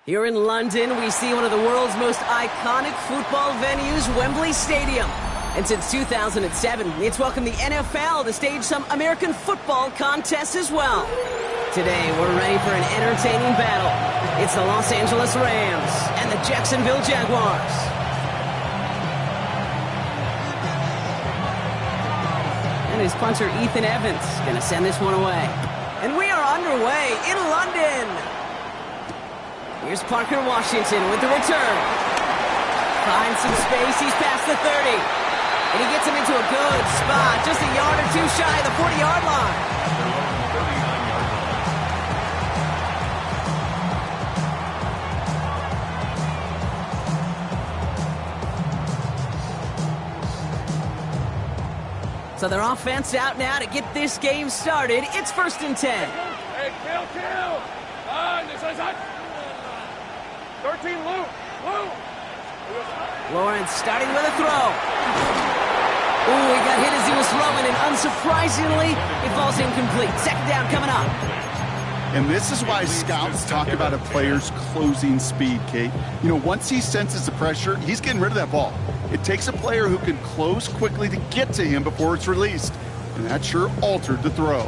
Here in London, we see one of the world's most iconic football venues, Wembley Stadium. And since 2007, it's welcomed the NFL to stage some American football contests as well. Today, we're ready for an entertaining battle. It's the Los Angeles Rams and the Jacksonville Jaguars. And his punter, Ethan Evans, going to send this one away. And we are underway in London. Here's Parker Washington with the return. Finds some space, he's past the 30. And he gets him into a good spot, just a yard or two shy of the 40-yard line. So their offense out now to get this game started. It's 1st and 10. Hey, kill! 13, Luke! Lawrence starting with a throw. Ooh, he got hit as he was throwing, and unsurprisingly, it falls incomplete. 2nd down coming up. And this is why scouts talk about a player's closing speed, Kate. You know, once he senses the pressure, he's getting rid of that ball. It takes a player who can close quickly to get to him before it's released. And that sure altered the throw.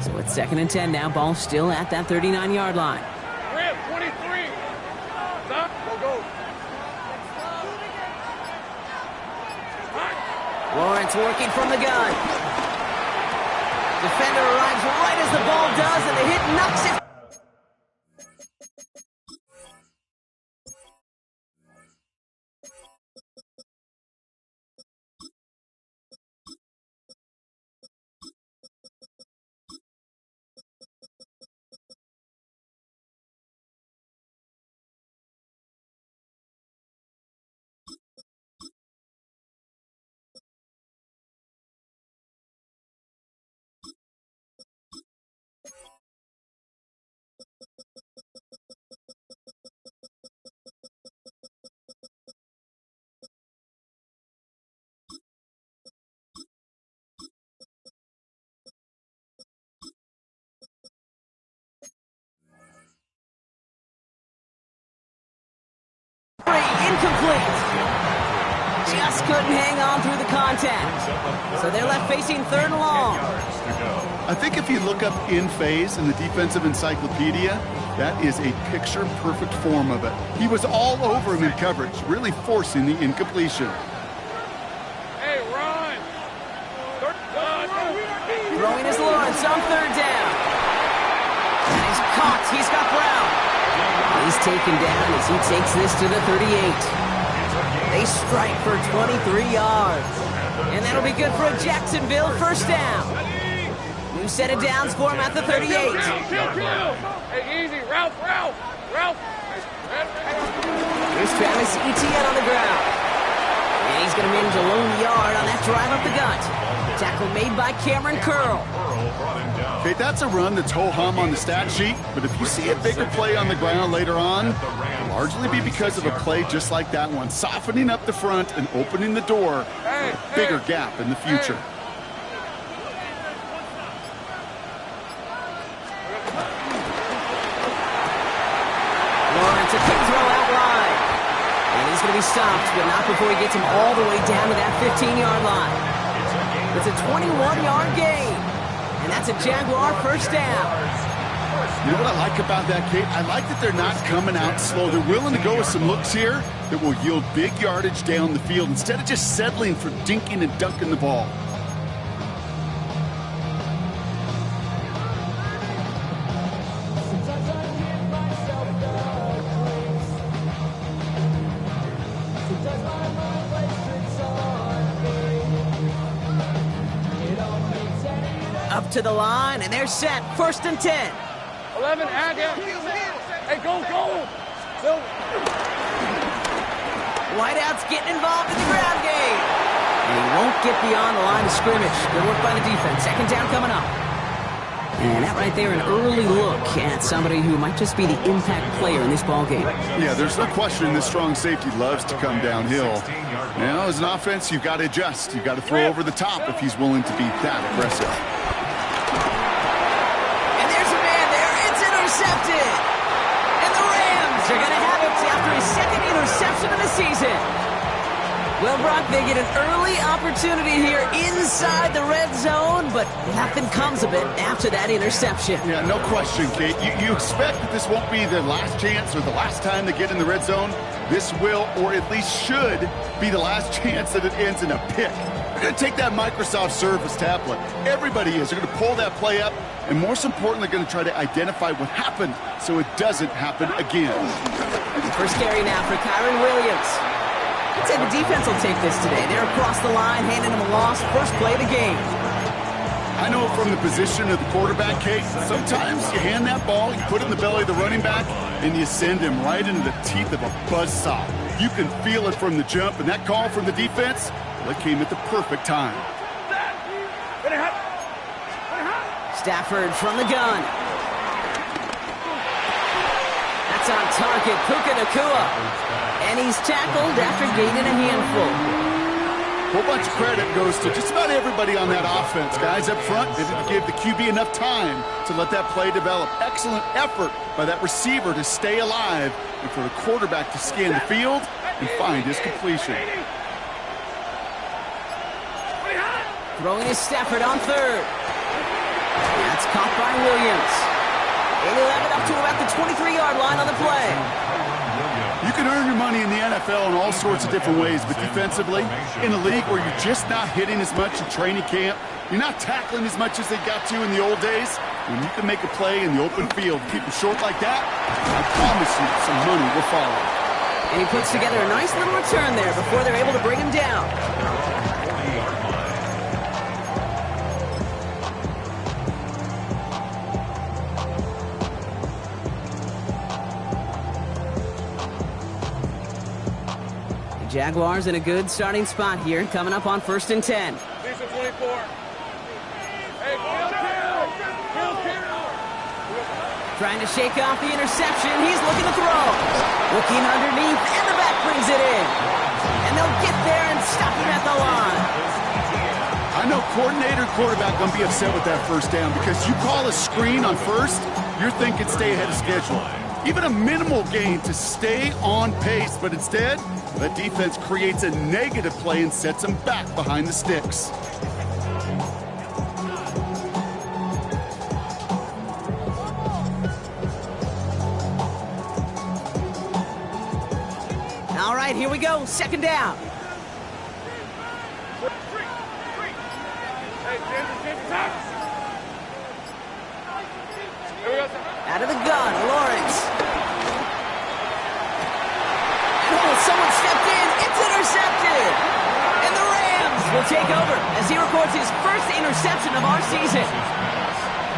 So it's 2nd and 10 now. Ball still at that 39-yard line. Ram, 23. Stop. Go. Lawrence working from the gun. Defender arrives right as the ball does, and the hit knocks it. Incomplete. Just couldn't hang on through the contact. So they're left facing 3rd and long. I think if you look up in phase in the defensive encyclopedia, that is a picture-perfect form of it. He was all over him in coverage, really forcing the incompletion. Hey, run! Throwing his Lawrence on 3rd down. And he's caught. He's got Brown. He's taken down as he takes this to the 38. They strike for 23 yards. And that'll be good for a Jacksonville 1st down. New set of downs for him at the 38. Kill! Hey, easy. Ralph! Here's Travis Etienne on the ground. And he's going to manage a lone yard on that drive up the gut. Tackle made by Cameron Curl. Okay, that's a run that's ho-hum on the stat sheet, but if you see a bigger play on the ground later on, it'll largely be because of a play just like that one, softening up the front and opening the door for a bigger gap in the future. Lawrence, a quick throw out wide. And he's going to be stopped, but not before he gets him all the way down to that 15-yard line. It's a 21-yard gain. And that's a Jaguar 1st down. You know what I like about that, Kate? I like that they're not coming out slow. They're willing to go with some looks here that will yield big yardage down the field instead of just settling for dinking and dunking the ball. Up to the line, and they're set. 1st and 10. 11, add him. Hey, go! Whiteout's getting involved in the ground game. And he won't get beyond the line of scrimmage. Good work by the defense. 2nd down coming up. And that right there, an early look at somebody who might just be the impact player in this ballgame. Yeah, there's no question this strong safety loves to come downhill. Now, as an offense, you've got to adjust. You've got to throw over the top if he's willing to be that aggressive. And there's a man there. It's intercepted. And the Rams are going to have it after his second interception of the season. Well, Brock, they get an early opportunity here inside the red zone, but nothing comes of it after that interception. Yeah, no question, Kate. You expect that this won't be their last chance or the last time they get in the red zone. This will, or at least should, be the last chance that it ends in a pick. They're going to take that Microsoft Surface tablet. Everybody is. They're going to pull that play up, and most importantly, they're going to try to identify what happened so it doesn't happen again. First carry now for Kyren Williams. I'd say the defense will take this today. They're across the line, handing him a loss. First play of the game. I know from the position of the quarterback, Kate, sometimes you hand that ball, you put it in the belly of the running back, and you send him right into the teeth of a buzzsaw. You can feel it from the jump, and that call from the defense, well, it came at the perfect time. Stafford from the gun. That's on target, Puka Nacua. And he's tackled after gaining a handful. A whole bunch of credit goes to just about everybody on that offense. Guys up front, they didn't give the QB enough time to let that play develop. Excellent effort by that receiver to stay alive and for the quarterback to scan the field and find his completion. Throwing is Stafford on third. That's caught by Williams. And he'll have it up to about the 23-yard line on the play. You can earn your money in the NFL in all sorts of different ways, but defensively, in a league where you're just not hitting as much in training camp, you're not tackling as much as they got to in the old days, when you can make a play in the open field, keep them short like that, I promise you some money will follow. And he puts together a nice little return there before they're able to bring him down. Jaguars in a good starting spot here, coming up on 1st and 10. Lisa 24. Hey, kill. Trying to shake off the interception. He's looking to throw. Looking underneath, and the back brings it in. And they'll get there and stop him at the line. I know coordinator quarterback going to be upset with that first down because you call a screen on first, you're thinking stay ahead of schedule. Even a minimal gain to stay on pace, but instead, that defense creates a negative play and sets them back behind the sticks. All right, here we go. Second down. Out of the gun, Lawrence. Someone stepped in. It's intercepted. And the Rams will take over as he records his first interception of our season.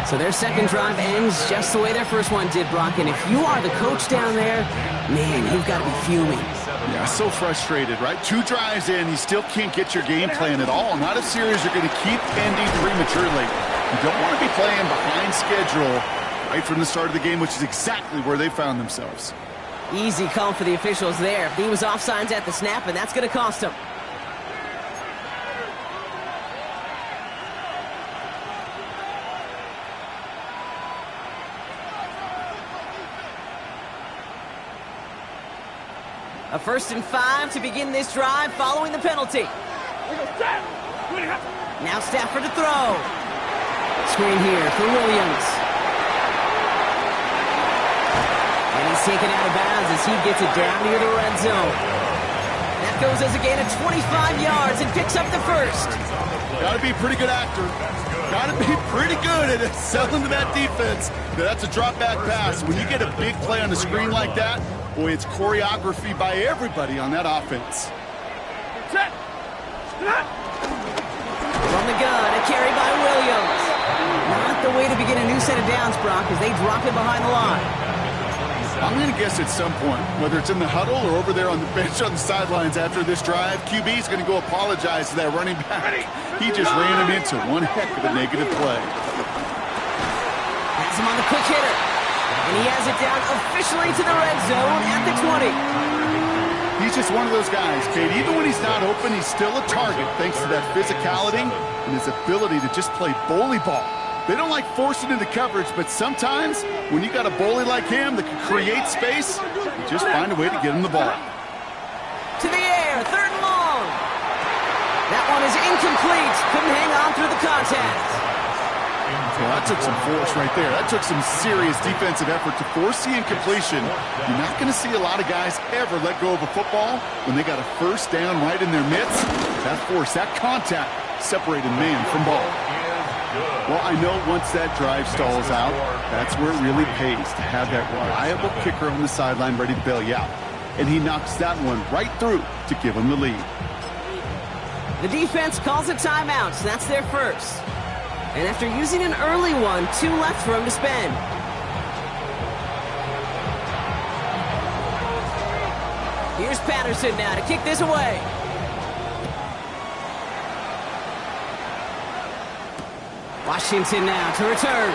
So their second drive ends just the way their first one did, Brock. And if you are the coach down there, man, you've got to be fuming. Yeah, so frustrated, right? 2 drives in, you still can't get your game plan at all. Not a series you're going to keep ending prematurely. You don't want to be playing behind schedule right from the start of the game, which is exactly where they found themselves. Easy call for the officials there. He was offsides at the snap, and that's going to cost him. A 1st and 5 to begin this drive following the penalty. Now Stafford to throw. Screen here for Williams. And he's taken out of bounds as he gets it down near the red zone. That goes as a gain of 25 yards and picks up the first. Got to be a pretty good actor. Got to be pretty good at selling to that defense. That's a drop back pass. When you get a big play on the screen like that, boy, it's choreography by everybody on that offense. From the gun, a carry by Williams. Not the way to begin a new set of downs, Brock, as they drop it behind the line. I'm going to guess at some point, whether it's in the huddle or over there on the bench on the sidelines after this drive, QB is going to go apologize to that running back. He just ran him into one heck of a negative play. has him on the quick hitter. And he has it down officially to the red zone at the 20. He's just one of those guys, Kate. Even when he's not open, he's still a target thanks to that physicality and his ability to just play bully ball. They don't like forcing into coverage, but sometimes when you got a bully like him that can create space, you just find a way to get him the ball. To the air, 3rd and long. That one is incomplete. Couldn't hang on through the contact. Well, that took some force right there. That took some serious defensive effort to force the incompletion. You're not going to see a lot of guys ever let go of a football when they got a first down right in their midst. That force, that contact, separated man from ball. Well, I know once that drive stalls out, that's where it really pays to have that reliable kicker on the sideline ready to bail you out. And he knocks that one right through to give him the lead. The defense calls a timeout. That's their first. And after using an early one, 2 left for him to spend. Here's Patterson now to kick this away. Washington now to return.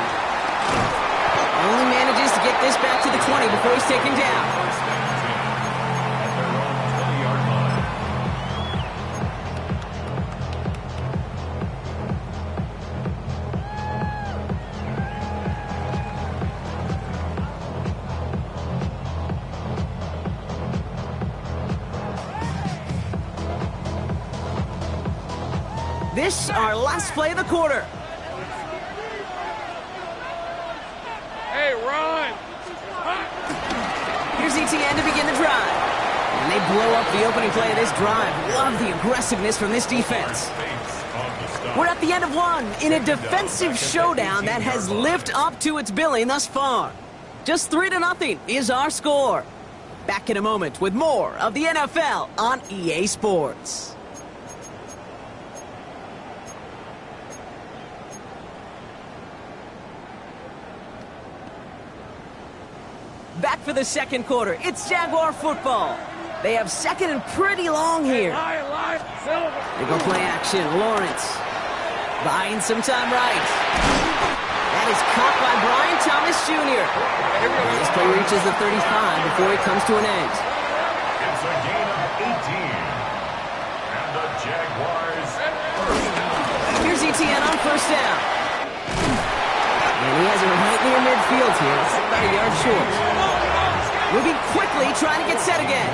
Only manages to get this back to the 20 before he's taken down. This our last play of the quarter. Hey, run! Here's ETN to begin the drive. And they blow up the opening play of this drive. Love the aggressiveness from this defense. We're at the end of one in a defensive showdown that has lived up to its billing thus far. Just 3-0 is our score. Back in a moment with more of the NFL on EA Sports. Back for the second quarter. It's Jaguar football. They have second and pretty long here. They go play action. Lawrence buying some time right. That is caught by Brian Thomas Jr. This play reaches the 35 before it comes to an end. It's a gain of 18. And the Jaguars. Here's ETN on first down. And he has it right near midfield here. It's about a yard short. Moving quickly, trying to get set again.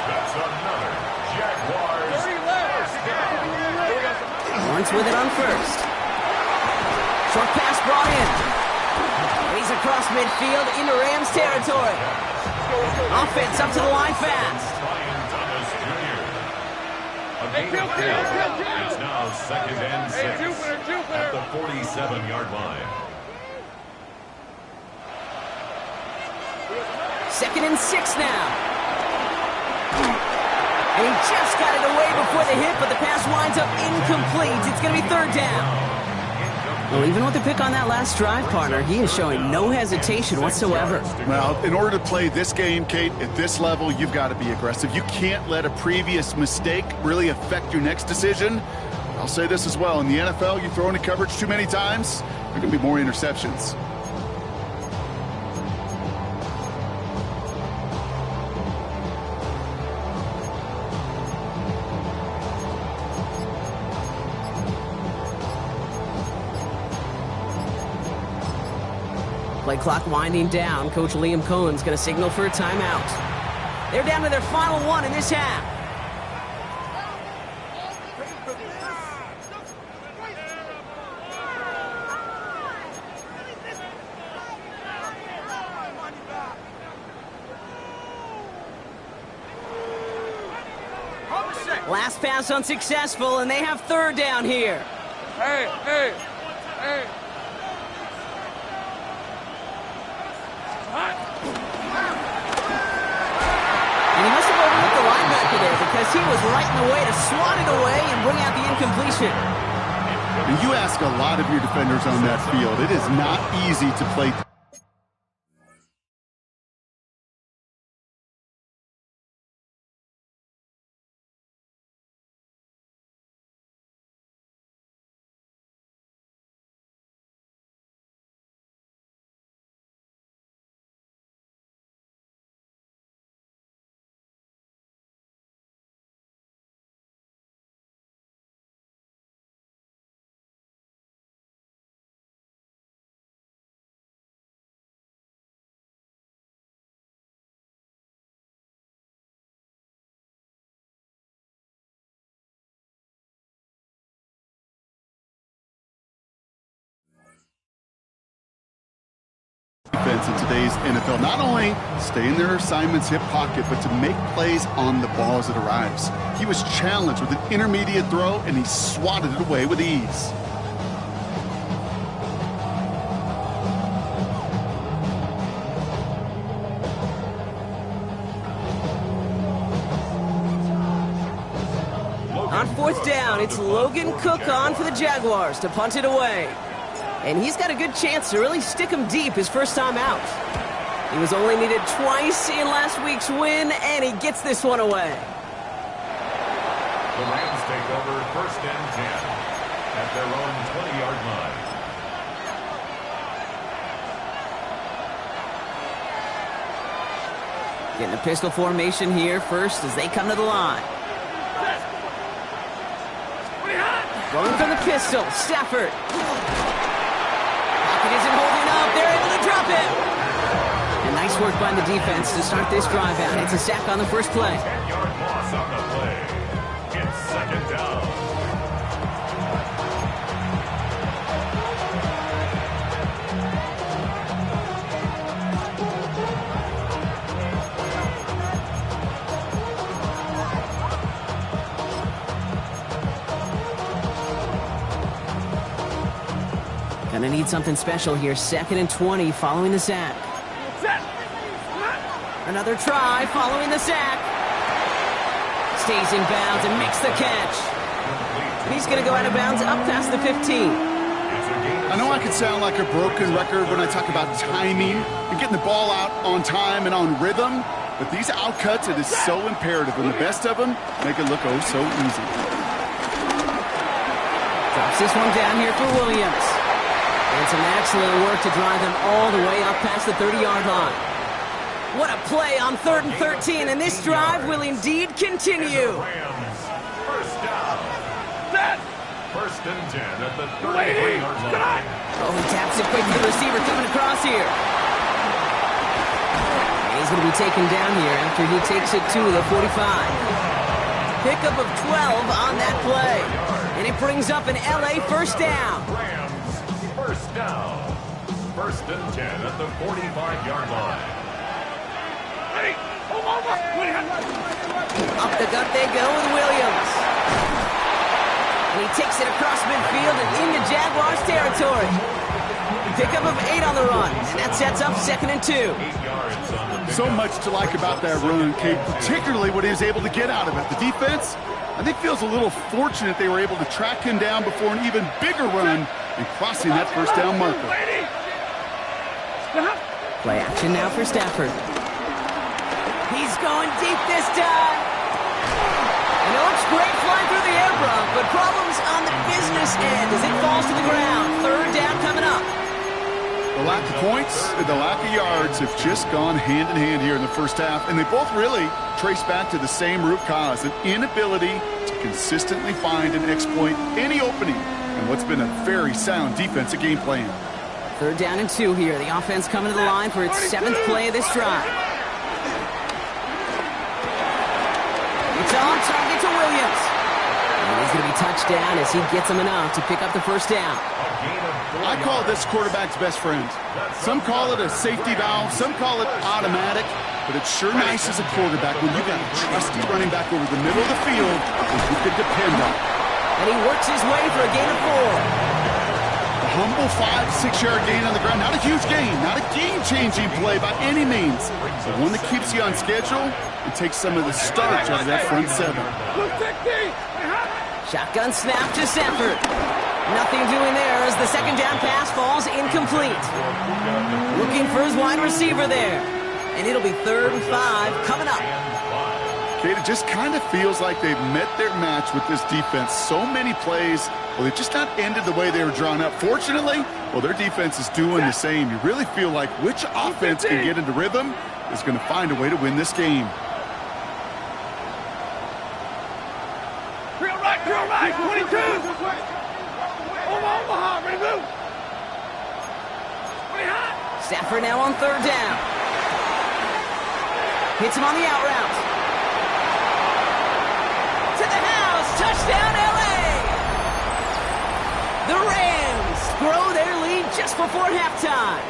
That's another Jaguars first down. Lawrence with it on first. Short pass brought in. He's across midfield into Rams territory. Offense up to the line fast. Brian Thomas Jr. A gain of 10. It's now 2nd and 6 at the 47-yard line. 2nd and 6 now. And he just got it away before the hit, but the pass winds up incomplete. It's going to be 3rd down. Well, even with the pick on that last drive, partner, he is showing no hesitation whatsoever. Well, in order to play this game, Kate, at this level, you've got to be aggressive. You can't let a previous mistake really affect your next decision. I'll say this as well. In the NFL, you throw into coverage too many times, there are going to be more interceptions. Play clock winding down. Coach Liam Cohen's going to signal for a timeout. They're down to their final one in this half. Last pass unsuccessful, and they have 3rd down here. Hey, hey, hey. And he must have overlooked the linebacker there because he was right in the way to swat it away and bring out the incompletion. And you ask a lot of your defenders on that field. It is not easy to play defense in today's NFL. Not only stay in their assignment's hip pocket, but to make plays on the ball as it arrives. He was challenged with an intermediate throw, and he swatted it away with ease. On fourth down, it's Logan Cook on for the Jaguars to punt it away. And he's got a good chance to really stick him deep his first time out. He was only needed twice in last week's win, and he gets this one away. The Rams take over 1st and 10 at their own 20-yard line. Getting a pistol formation here first as they come to the line. Going from the pistol, Stafford. Pocket isn't holding up. They're able to drop it. And nice work by the defense to start this drive out. It's a sack on the first play. 10-yard loss on the play. It's 2nd down. Gonna need something special here. 2nd and 20 following the sack. Another try following the sack. Stays in bounds and makes the catch. He's gonna go out of bounds up past the 15. I know I can sound like a broken record when I talk about timing and getting the ball out on time and on rhythm, but these outcuts, it is so imperative, and the best of them make it look oh so easy. Drops this one down here for Williams. And some excellent work to drive them all the way up past the 30-yard line. What a play on 3rd and 13, and this drive will indeed continue. Rams, 1st down. 1st and 10 at the 33-yard line. Oh, he taps it quick to the receiver coming across here. And he's going to be taken down here after he takes it to the 45. Pickup of 12 on that play. And it brings up an LA 1st down. Rams, 1st down. 1st and 10 at the 45-yard line. Up the gut they go with Williams. And he takes it across midfield and into Jaguars territory. Pickup of 8 on the run, and that sets up 2nd and 2. 8 yards on the So much to like about that run, Kate, particularly what he was able to get out of it. The defense, I think, feels a little fortunate they were able to track him down before an even bigger run and crossing that 1st down marker. Play action now for Stafford. He's going deep this time. And it looks great flying through the air, Brock, but problems on the business end as it falls to the ground. 3rd down coming up. The lack of points and the lack of yards have just gone hand in hand here in the first half, and they both really trace back to the same root cause, an inability to consistently find and exploit any opening in what's been a very sound defensive game plan. 3rd down and 2 here. The offense coming to the line for its 7th play of this drive. It's on target to Williams. And he's going to be touched down as he gets him enough to pick up the 1st down. I call this quarterback's best friend. Some call it a safety valve, some call it automatic, but it's sure nice as a quarterback when you got a trusty running back over the middle of the field that you can depend on. And he works his way for a gain of 4. A humble 5-6 yard gain on the ground. Not a huge gain, not a game-changing play by any means, but one that keeps you on schedule and takes some of the starch out of that front 7. Shotgun snap to Stafford. Nothing doing there as the 2nd down pass falls incomplete. Looking for his wide receiver there. And it'll be 3rd and 5 coming up. Kate, it just kind of feels like they've met their match with this defense. So many plays, well, they've just not ended the way they were drawn up. Fortunately, well, their defense is doing the same. You really feel like which offense can get into rhythm is going to find a way to win this game. Drill right, 22. Omaha, ready to move. Stafford now on 3rd down. Hits him on the out route. To the house, touchdown LA! The Rams grow their lead just before halftime.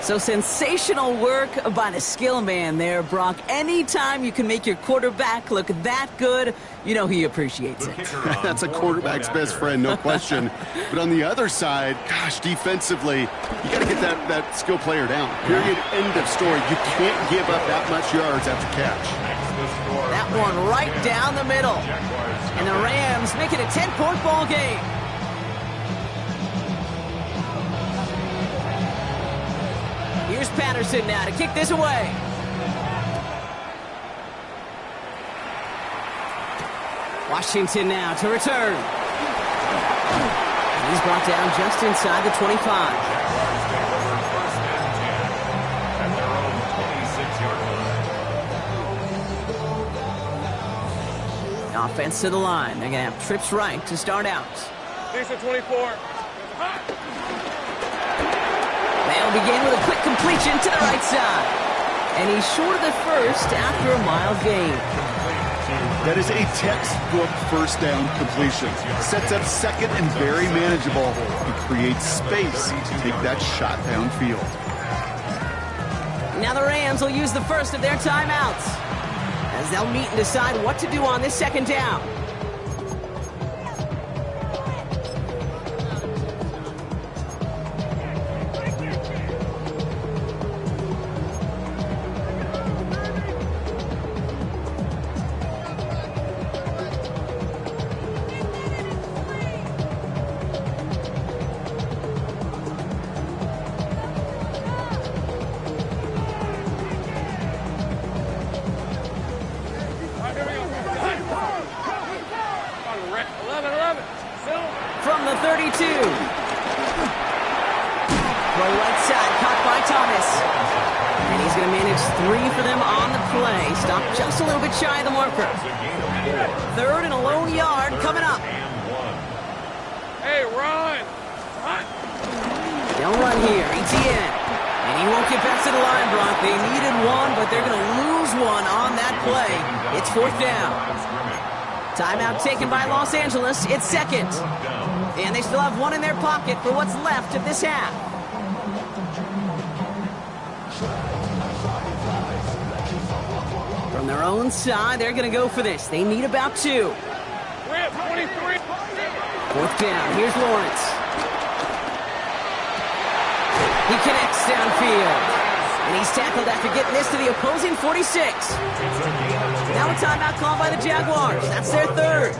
So sensational work by the skill man there, Brock. Anytime you can make your quarterback look that good, you know he appreciates it. That's a quarterback's best friend, no question. But on the other side, gosh, defensively, you got to get that skill player down. Period, end of story. You can't give up that much yards after catch. That one right down the middle. And the Rams make it a 10-point ball game. Here's Patterson now to kick this away. Washington now to return. He's brought down just inside the 25. Offense to the line. They're going to have trips right to start out. These are 24. They'll begin with a quick completion to the right side. And he's short of the first after a mile gain. That is a textbook first down completion. Sets up second and very manageable. It creates space to take that shot downfield. Now the Rams will use the first of their timeouts as they'll meet and decide what to do on this second down. From the 32. Throw right side, caught by Thomas. And he's going to manage 3 for them on the play. Stop just a little bit shy of the marker. Third and a lone yard coming up. Hey, run! Run! They'll run here, ETN. And he won't get back to the line, Brock. They needed one, but they're going to lose one on that play. It's fourth down. Timeout taken by Los Angeles. It's second. And they still have one in their pocket for what's left of this half. From their own side, they're going to go for this. They need about 2. Rip, 23. Fourth down. Here's Lawrence. He connects downfield. And he's tackled after getting this to the opposing 46. Now a timeout called by the Jaguars. That's their third.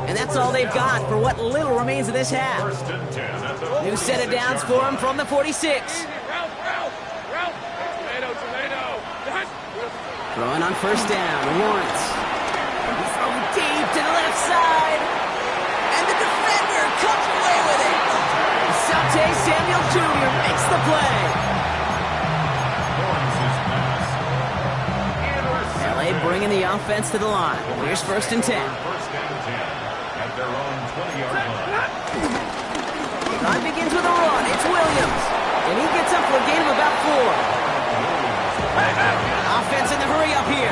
And that's all they've got for what little remains of this half. New set of downs for him from the 46. Throwing on first down. Lawrence. He's throwing deep to the left side. And the defender comes away with it. Sante Samuel Jr. makes the play. LA bringing the offense to the line. Here's first and 10. At their own 20-yard line. Drive begins with a run. It's Williams. And he gets up for a gain of about 4. Offense in the hurry up here.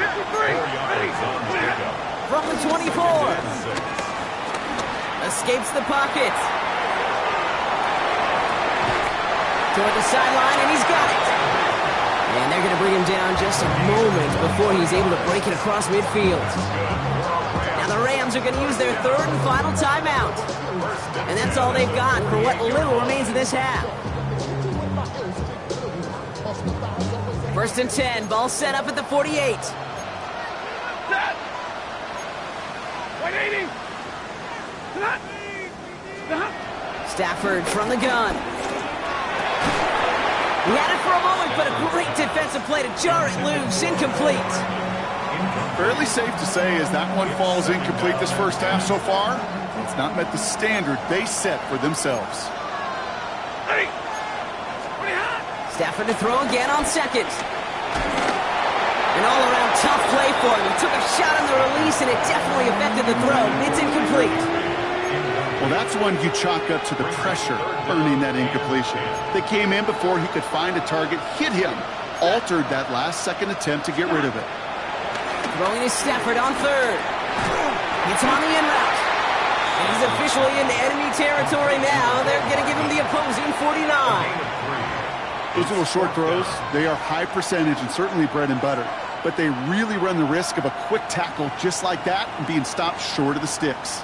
53. From the 24. Escapes the pocket. Toward the sideline, and he's got it. And they're going to bring him down just a moment before he's able to break it across midfield. Now the Rams are going to use their third and final timeout. And that's all they've got for what little remains of this half. First and 10, ball set up at the 48. Set. 180. Stafford from the gun. He had it for a moment, but a great defensive play to jar it loose. Incomplete. Fairly safe to say as that one falls incomplete this first half so far, it's not met the standard they set for themselves. Stafford to throw again on second. An all-around tough play for him. He took a shot on the release, and it definitely affected the throw. It's incomplete. Well, that's one you chalk up to the pressure earning that incompletion. They came in before he could find a target, hit him, altered that last-second attempt to get rid of it. Throwing to Stafford on third. It's on the in route. And He's officially in enemy territory now. They're going to give him the opposing 49. Those little short throws, they are high percentage and certainly bread and butter. But they really run the risk of a quick tackle just like that and being stopped short of the sticks.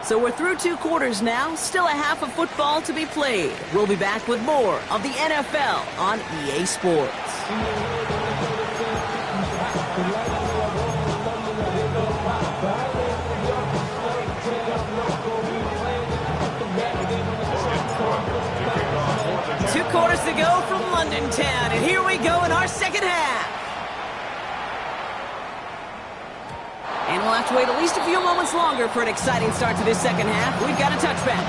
So we're through 2 quarters now, still a half of football to be played. We'll be back with more of the NFL on EA Sports. Two quarters to go from London Town, and here we go in our second half. And we'll have to wait at least a few moments longer for an exciting start to this second half. We've got a touchback.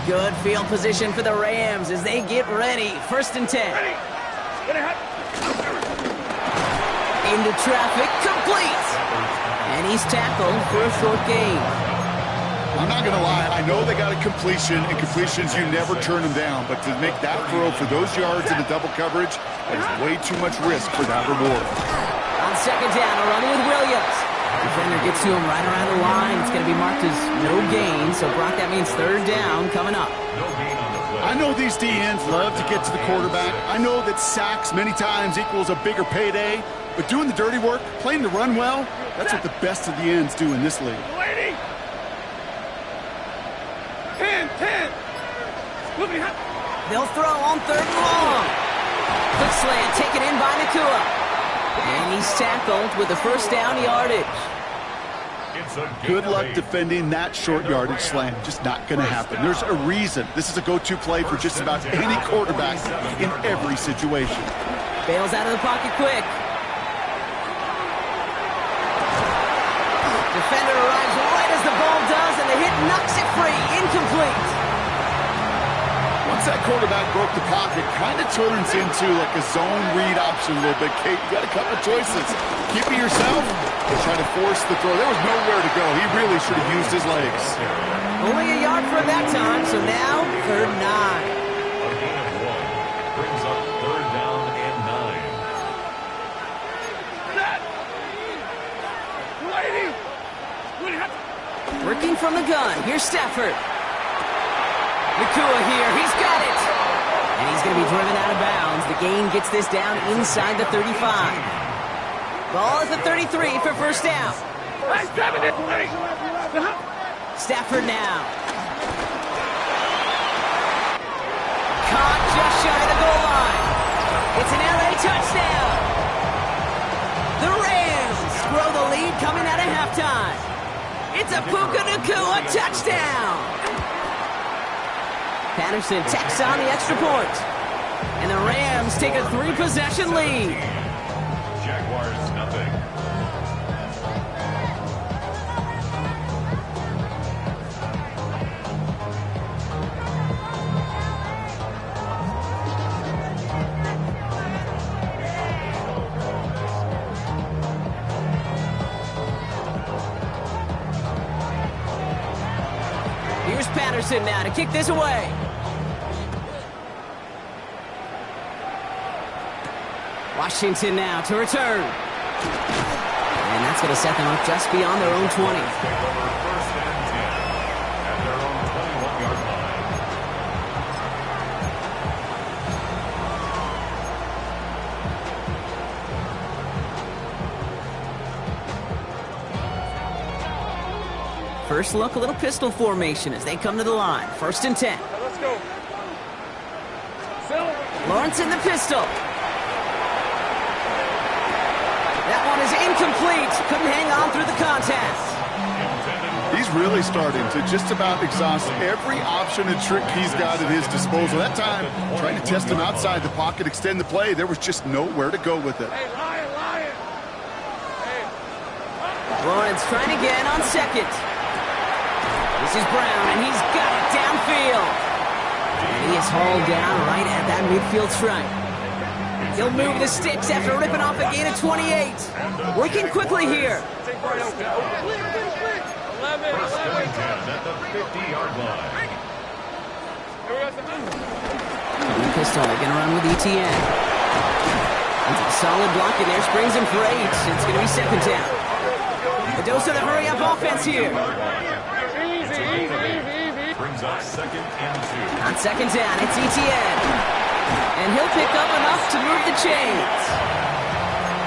Good field position for the Rams as they get ready. 1st and 10. Into traffic, complete. And he's tackled for a short gain. I'm not going to lie, I know they got a completion, and completions, you never turn them down. But to make that throw for those yards in the double coverage, there's way too much risk for that reward. On 2nd down, a run with Williams. Defender gets to him right around the line. It's going to be marked as no gain. So, Brock, that means 3rd down coming up. I know these DNs love to get to the quarterback. I know that sacks many times equals a bigger payday. But doing the dirty work, playing the run well, that's what the best of the ends do in this league. 10. They'll throw on 3rd and long. Quick slant taken in by Nakua. And he's tackled with the 1st down yardage. Good luck defending that short yardage slant. Just not going to happen. There's a reason. This is a go-to play for just about any quarterback in every situation. Bails out of the pocket quick. Defender arrives right as the ball does, and the hit knocks it free. Incomplete. Once that quarterback broke the pocket, kind of turns into like a zone read option a little bit. Kate, you got a couple choices. Keep it yourself or try to force the throw. There was nowhere to go. He really should have used his legs. Only a yard for that time, so now 3rd and 9. A gain of 1 brings up 3rd down and 9. Working from the gun. Here's Stafford. Nakua here. He's got it. And he's going to be driven out of bounds. The gain gets this down inside the 35. Ball at the 33 for 1st down. Stafford now. Caught just shy of the goal line. It's an LA touchdown. The Rams grow the lead coming out of halftime. It's a Puka Nakua touchdown. Patterson tacks on the extra point. And the Rams take a 3-possession lead. Jaguars nothing. Here's Patterson now to kick this away. Washington now to return. And that's going to set them up just beyond their own 20. Take over 1st and 10 at their own 21-yard line. First look, a little pistol formation as they come to the line. 1st and 10. Let's go. Lawrence in the pistol. That one is incomplete. Couldn't hang on through the contest. He's really starting to just about exhaust every option and trick he's got at his disposal. That time, trying to test him outside the pocket, extend the play, there was just nowhere to go with it. Hey, Lion. Hey. Lawrence trying again on 2nd. This is Brown, and he's got it downfield. And he is hauled down right at that midfield stripe. He'll move the sticks after ripping off a gain of 28. Working quickly here. 11. 1st and 10 at the 50-yard line. Pistol, they're going to run with ETN. Solid block, and there springs him for 8. It's going to be second down. The dose of the hurry-up offense here. Brings up second and 2. On second down, it's Etienne. And he'll pick up enough to move the chains.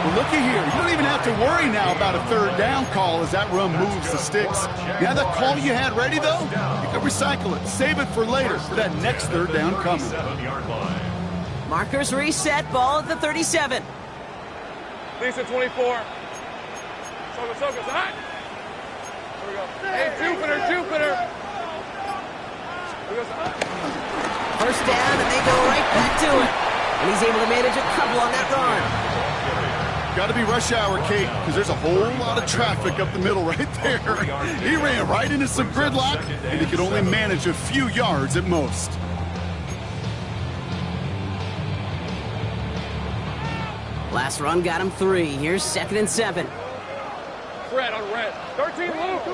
Well, looky here. You don't even have to worry now about a third down call as that run moves the sticks. You have that call you had ready, though? You can recycle it. Save it for later for that next third down coming. 7-yard line. Markers reset, ball at the 37. Lisa 24. Soka, hot. Here we go. Hey, Jupiter. First down, and they go right back to it. And he's able to manage a couple on that run. Got to be rush hour, Kate, because there's a whole lot of traffic up the middle right there. He ran right into some gridlock, and he could only manage a few yards at most. Last run got him 3. Here's second and 7. Red on red. 13 Luke.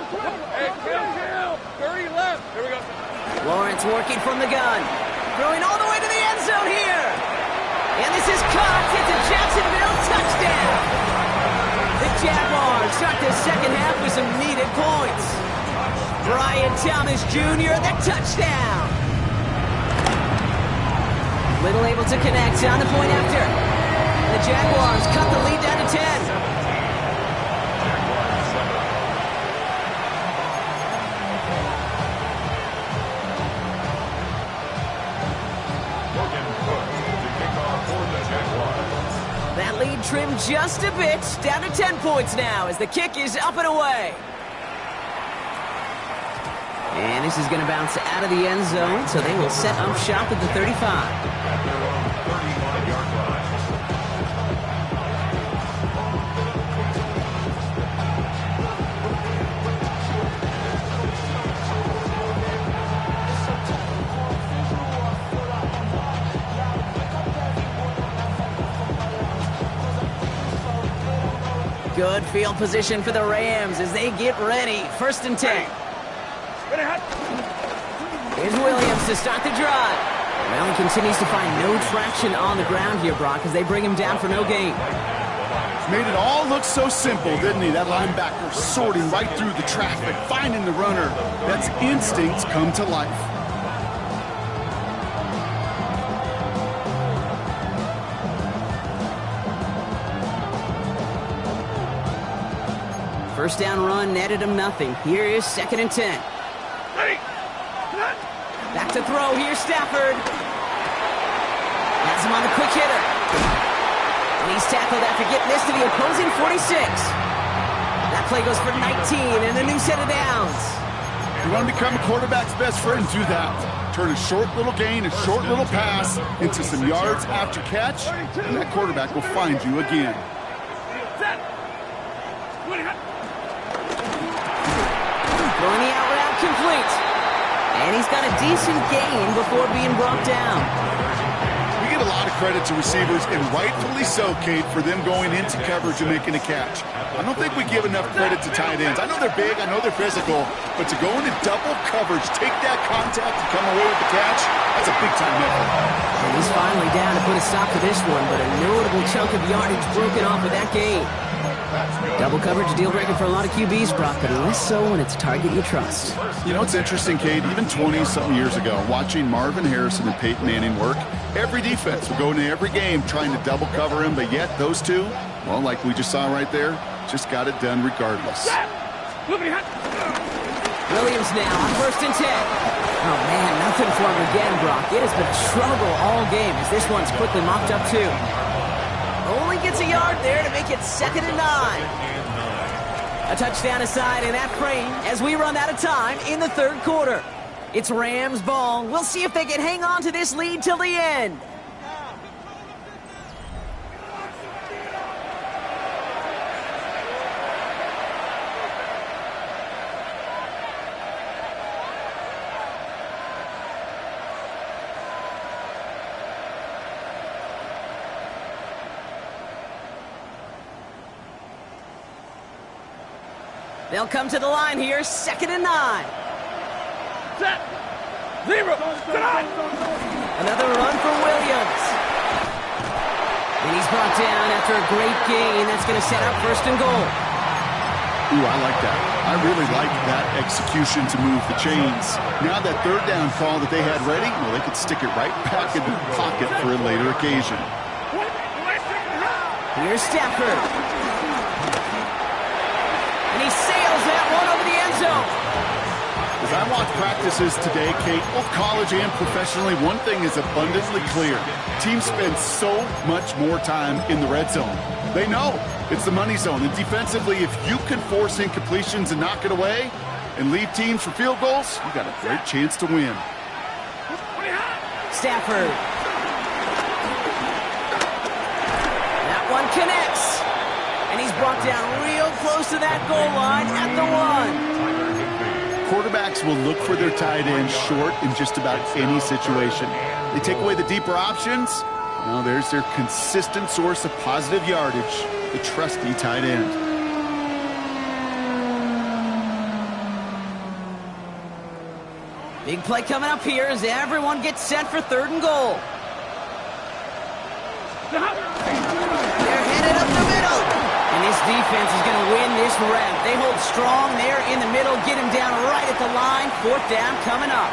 Hey, kill. 30 left. Here we go. Lawrence working from the gun. Throwing all the way to the end zone here. And this is caught. It's a Jacksonville touchdown. The Jaguars start the second half with some needed points. Brian Thomas Jr., the touchdown. Little able to connect on the point after. The Jaguars cut the lead down to 10. That lead trimmed just a bit, down to 10 points now as the kick is up and away. And this is going to bounce out of the end zone, so they will set up shop at the 35. At their own 35-yard line. Good field position for the Rams as they get ready. First and 10. Here's Williams to start the drive. Well, he continues to find no traction on the ground here, Brock, as they bring him down for no gain. Made it all look so simple, didn't he? That linebacker sorting right through the traffic, finding the runner. That's instincts come to life. First down run netted him nothing. Here is second and 10. Back to throw. Here's Stafford. Has him on the quick hitter. And he's tackled after getting this to the opposing 46. That play goes for 19 and a new set of downs. You want to become a quarterback's best friend? Do that. Turn a short little gain, a short little pass into some yards after catch, and that quarterback will find you again. Throwing the out route complete. And he's got a decent gain before being brought down. We get a lot of credit to receivers, and rightfully so, Kate, for them going into coverage and making a catch. I don't think we give enough credit to tight ends. I know they're big, I know they're physical, but to go into double coverage, take that contact and come away with the catch, that's a big-time effort. And he's finally down to put a stop to this one, but a notable chunk of yardage broken off with that gain. Double coverage deal breaker for a lot of QBs, Brock, but less so when it's a target you trust. You know, it's interesting, Kate, even 20-something years ago, watching Marvin Harrison and Peyton Manning work, every defense would go into every game trying to double cover him, but yet those two, well, like we just saw right there, just got it done regardless. Williams now on first and 10. Oh, man, nothing for him again, Brock. It has been a struggle all game as this one's quickly mopped up, too. Only gets a yard there to make it second and 9. A touchdown aside in that frame as we run out of time in the third quarter. It's Rams ball. We'll see if they can hang on to this lead till the end. They'll come to the line here, second and 9. Set. Zero. Another run for Williams. And he's brought down after a great gain. That's going to set up first and goal. Ooh, I like that. I really like that execution to move the chains. Now that third down call that they had ready, well, they could stick it right back in the pocket for a later occasion. Here's Stafford. And he sails that one over the end zone. As I watch practices today, Kate, both college and professionally, one thing is abundantly clear. Teams spend so much more time in the red zone. They know it's the money zone. And defensively, if you can force incompletions and knock it away and lead teams for field goals, you got a great chance to win. Stafford. That one connects. And he's brought down real close to that goal line at the 1. Quarterbacks will look for their tight end short in just about any situation. They take away the deeper options. Well, there's their consistent source of positive yardage, the trusty tight end. Big play coming up here as everyone gets set for third and goal. They're headed up the middle. And this defense is going to win this rep. They hold strong there in the middle, get him down right at the line. Fourth down coming up.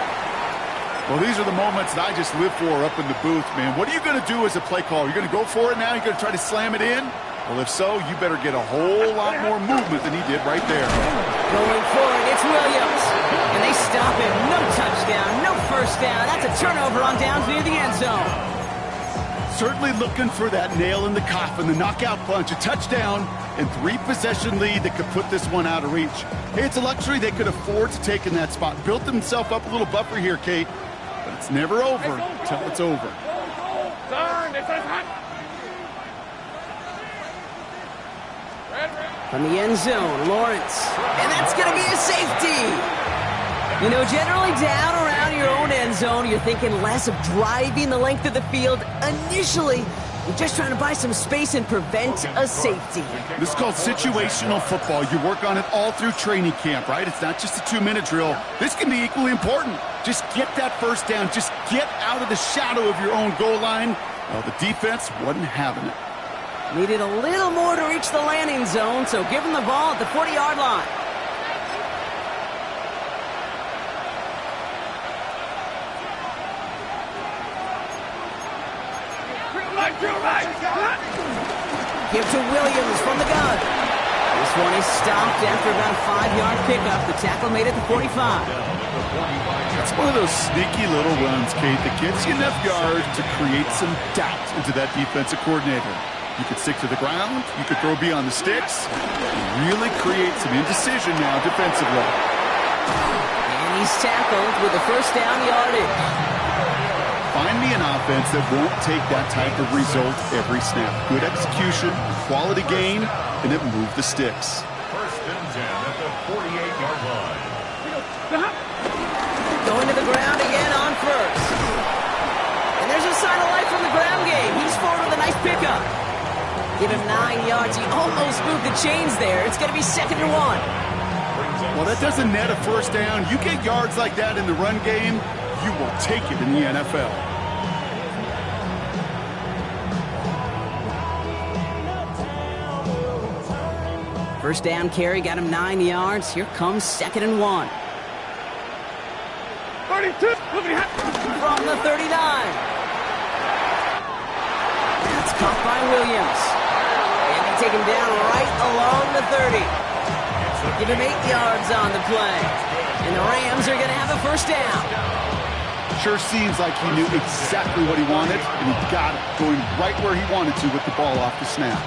Well, these are the moments that I just live for up in the booth, man. What are you going to do as a play caller? You're going to go for it now? You're going to try to slam it in? Well, if so, you better get a whole lot more movement than he did right there. Going for it, it's Williams. And they stop him. No touchdown, no first down. That's a turnover on downs near the end zone. Certainly looking for that nail in the coffin, the knockout punch, a touchdown, and 3-possession lead that could put this one out of reach. Hey, it's a luxury they could afford to take in that spot. Built themselves up a little buffer here, Kate. But it's never over until it's over. From the end zone, Lawrence. And that's going to be a safety. You know, generally down around your own end zone, you're thinking less of driving the length of the field. Initially, you're just trying to buy some space and prevent a safety. This is called situational football. You work on it all through training camp, right? It's not just a 2-minute drill. This can be equally important. Just get that first down. Just get out of the shadow of your own goal line. Well, the defense wasn't having it. Needed a little more to reach the landing zone, so give him the ball at the 40-yard line. Give to Williams from the gun. This one is stopped after about a 5-yard pickup. The tackle made it to 45. It's one of those sneaky little runs, Kate, that gets you enough yards to create some doubt into that defensive coordinator. You could stick to the ground, you could throw beyond the sticks, and really create some indecision now defensively. And he's tackled with the first down yardage. Find me an offense that won't take that type of result every snap. Good execution, quality game, and it moved the sticks. First and 10 at the 48-yard line. Going to the ground again on first. And there's a sign of life from the ground game. He's forward with a nice pickup. Give him 9 yards. He almost moved the chains there. It's going to be 2nd and 1. Well, that doesn't net a first down. You get yards like that in the run game, you will take it in the NFL. First down carry got him 9 yards. Here comes 2nd and 1. 32. From the 39. That's caught by Williams. And they take him down right along the 30. Give him 8 yards on the play. And the Rams are going to have a first down. Sure seems like he knew exactly what he wanted, and he got it, going right where he wanted to with the ball off the snap.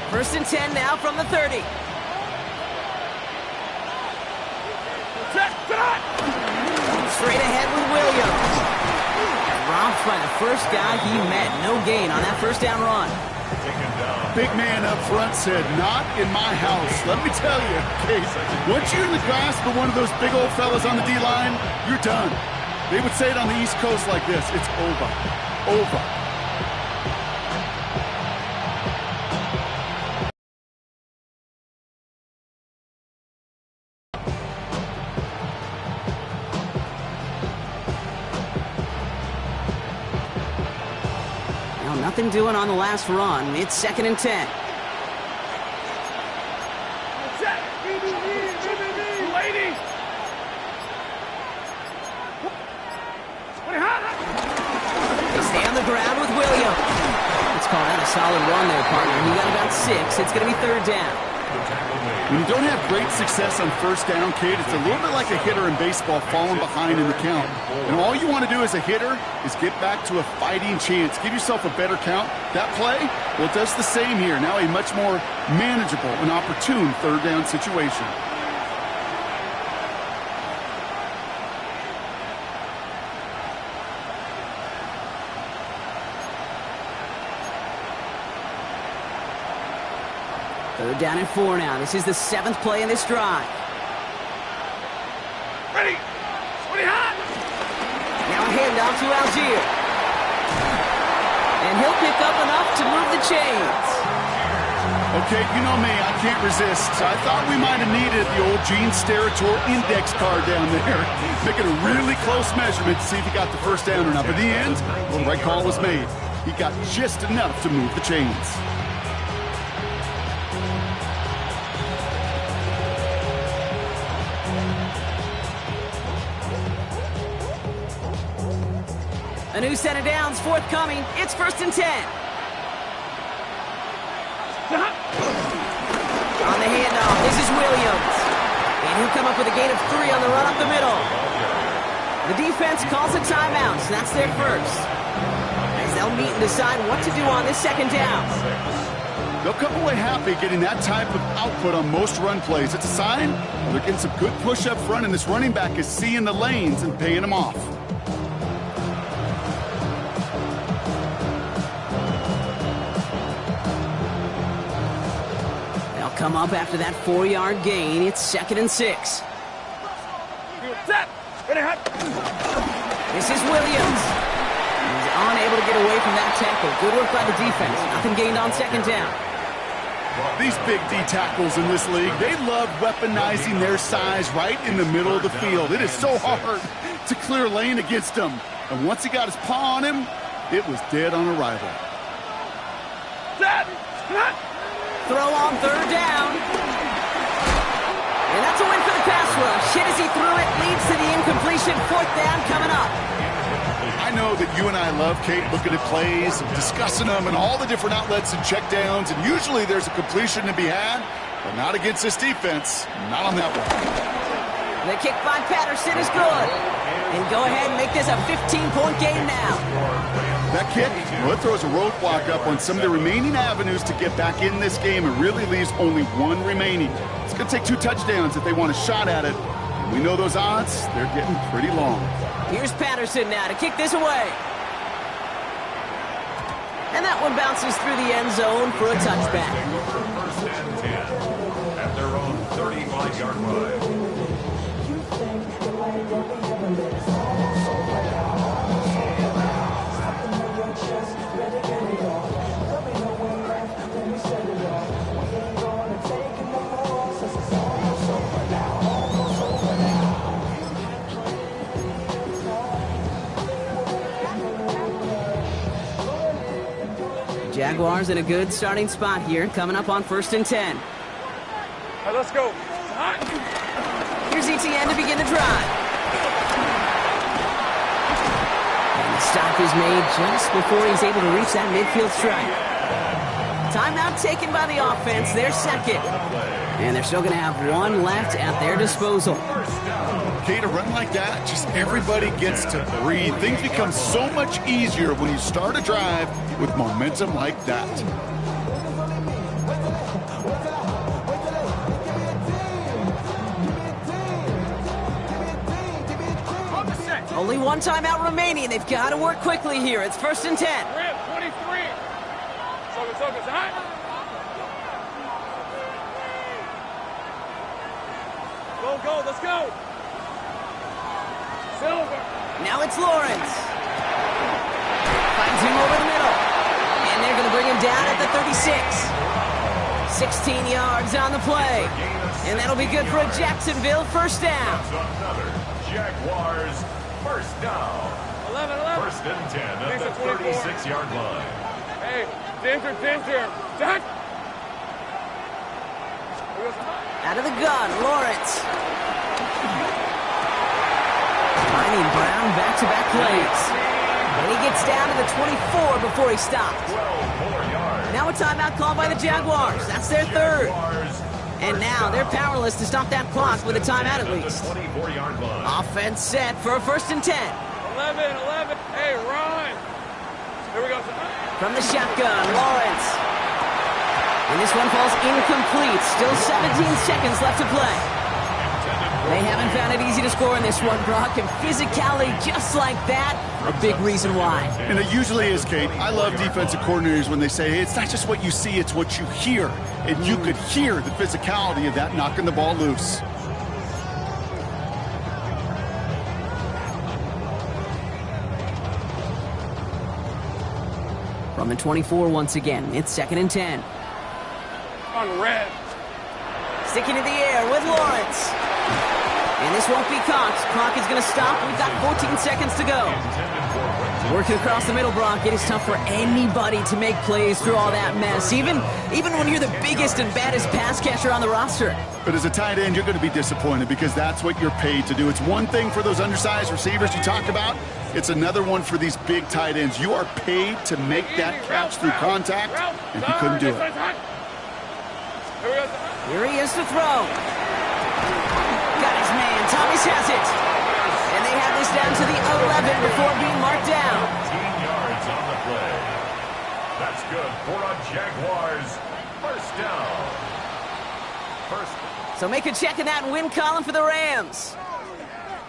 First and 10 now from the 30. Straight ahead with Williams. Dropped by the first guy he met. No gain on that first down run. Big man up front said, "Not in my house." Let me tell you, Case, once you're in the grasp of one of those big old fellas on the D-line, you're done. They would say it on the East Coast like this: it's over. Over. Nothing doing on the last run. It's 2nd and 10. Lady! They stay on the ground with Williams. Let's call that a solid run there, partner. He got about 6. It's going to be 3rd down. When you don't have great success on 1st down, Kate, it's a little bit like a hitter in baseball falling behind in the count. And all you want to do as a hitter is get back to a fighting chance. Give yourself a better count. That play, well, it does the same here. Now a much more manageable and opportune 3rd down situation. Third down and 4 now. This is the 7th play in this drive. Ready! Now a handoff to Algier. And he'll pick up enough to move the chains. Okay, you know me, I can't resist. I thought we might have needed the old Gene Steratore index card down there. Making a really close measurement to see if he got the 1st down or not. But in the end, well, the right call was made. He got just enough to move the chains. A new set of downs forthcoming. It's 1st and 10. On the handoff, this is Williams. And he'll come up with a gain of 3 on the run up the middle. The defense calls a timeout, so that's their first. As they'll meet and decide what to do on this 2nd down. They'll come away happy getting that type of output on most run plays. It's a sign they're getting some good push up front, and this running back is seeing the lanes and paying them off. Come up after that 4-yard gain. It's 2nd and 6. This is Williams. He's unable to get away from that tackle. Good work by the defense. Nothing gained on 2nd down. These big D tackles in this league, they love weaponizing their size right in the middle of the field. It is so hard to clear lane against them. And once he got his paw on him, it was dead on arrival. Throw on 3rd down. And that's a win for the pass rush. Hit as he threw it, leads to the incompletion. 4th down coming up. I know that you and I love, Kate, looking at plays, discussing them, and all the different outlets and checkdowns, and usually there's a completion to be had, but not against this defense. Not on that one. The kick by Patterson is good. And go ahead and make this a 15-point game now. That kick, well, it throws a roadblock up on some of the remaining avenues to get back in this game. It really leaves only 1 remaining. It's going to take 2 touchdowns if they want a shot at it. And we know those odds, they're getting pretty long. Here's Patterson now to kick this away. And that one bounces through the end zone for a touchback. 1st and 10 at their own 35-yard line. Jaguars in a good starting spot here, coming up on 1st and 10. All right, let's go. Here's ETN to begin the drive. And the stop is made just before he's able to reach that midfield strike. Timeout taken by the offense, their 2nd. And they're still going to have 1 left at their disposal. Okay, to run like that, just everybody gets to breathe. Things become so much easier when you start a drive with momentum like that. Only 1 timeout remaining. They've got to work quickly here. It's 1st and 10. We're at 23. Focus, high. Go, let's go. Silver. Now it's Lawrence. Finds him over the middle. And they're going to bring him down at the 36. 16 yards on the play. And that'll be good for a Jacksonville 1st down. Jaguars 1st down. 11. 1st and 10 at the 36-yard line. Hey, danger. Jack! Out of the gun, Lawrence. Finding Brown back-to-back plays. And he gets down to the 24 before he stopped. 12 more yards. Now a timeout called by the Jaguars. That's their third. And now they're powerless to stop that clock with a timeout at least. 24-yard line. Offense set for a 1st and 10. 11. Hey, run! Here we go. From the shotgun, Lawrence. And this one falls incomplete. Still 17 seconds left to play. They haven't found it easy to score in this one, Brock, and physicality just like that, a big reason why. And it usually is, Kate. I love defensive coordinators when they say, hey, it's not just what you see, it's what you hear. And you could hear the physicality of that knocking the ball loose. From the 24 once again, it's 2nd and 10. On red. Sticking in the air with Lawrence. And this won't be caught. Clock is going to stop. We've got 14 seconds to go. Working across the middle, Brock. It is tough for anybody to make plays through all that mess, even when you're the biggest and baddest pass catcher on the roster. But as a tight end, you're going to be disappointed because that's what you're paid to do. It's one thing for those undersized receivers you talked about. It's another one for these big tight ends. You are paid to make that catch through contact, and he couldn't do it. Here he is to throw. Got his man. Thomas has it. And they have this down to the 11 before being marked down. 15 yards on the play. That's good for a Jaguars first down. So make a check in that win column for the Rams.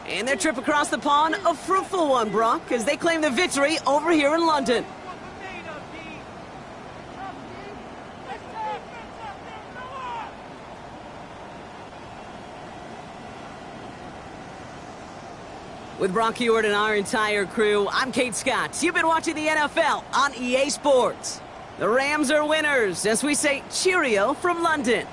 And their trip across the pond, a fruitful one, Brock, as they claim the victory over here in London. With Brock Huard and our entire crew, I'm Kate Scott. You've been watching the NFL on EA Sports. The Rams are winners as we say cheerio from London.